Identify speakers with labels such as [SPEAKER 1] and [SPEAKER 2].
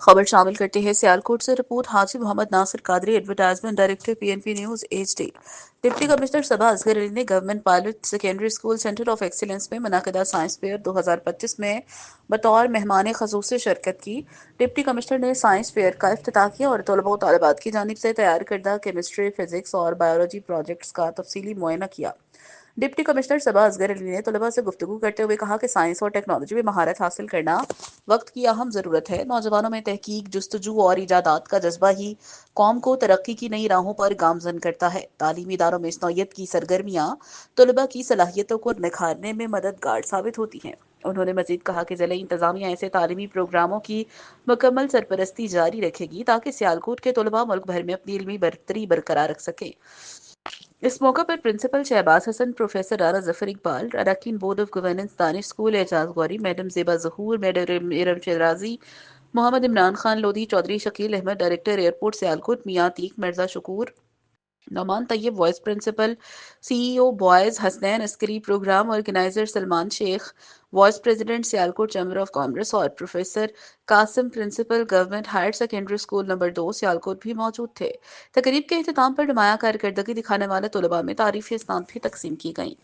[SPEAKER 1] खबर शामिल करते हैं सियालकोट से report Haji Mohammad Nasir Qadri advertisement director PNP news HD. Deputy commissioner Saba Asghar Ali ने government pilot secondary school centre of excellence में मुनाकिदा साइंस फेयर 2025 में बतौर मेहमान खसूस से शिरकत की। डिप्टी कमिश्नर ने साइंस फेयर का इफ्तिताह किया और तलबा व तालिबात की जानिब से तैयार करदा केमिस्ट्री, फिजिक्स और बायोलॉजी प्रोजेक्ट्स का तफसीली मुआयना किया। डिप्टी कमिश्नर सबा असगर अली ने तलबा से गुफ्तगू करते हुए कहा कि साइंस और टेक्नोलॉजी में महारत हासिल करना वक्त की अहम ज़रूरत है। नौजवानों में तहकीक, जुस्तजू और ईजादात का जज्बा ही कौम को तरक्की की नई राहों पर गामजन करता है। तालीमी इदारों में इस नौयत की सरगर्मियाँ तलबा की सलाहियतों को निखारने में मददगार साबित होती हैं। उन्होंने मजीद कहा कि ज़िले इंतजामिया ऐसे तालीमी प्रोग्रामों की मुकम्मल सरपरस्ती जारी रखेगी ताकि सियालकोट के तलबा मुल्क भर में अपनी इल्मी बरतरी बरकरार रख सकें। इस मौके पर प्रिंसिपल शहबाज हसन, प्रोफेसर राना जफर इकबाल, अरकान board of governance Danish school Ejaz Ghauri, madam Zeba Zahoor, madam Iram Shirazi, Mohammad Imran Khan Lodhi, Chaudhry Shakeel Ahmed, director airport Sialkot, Mian Atiq Mirza Shakoor, Nauman Tayyab vice principal, CEO boys Hasnain Askari, programme organiser Salman Sheikh, vice president Sialkot chamber of commerce और professor Qasim, principal government higher secondary school number 2 Sialkot भी मौजूद थे। तकरीब के अख्ताम पर नुमाया कारकर्दगी दिखाने वाले तलबा में तारीफी इस्नाद भी तकसीम की गई।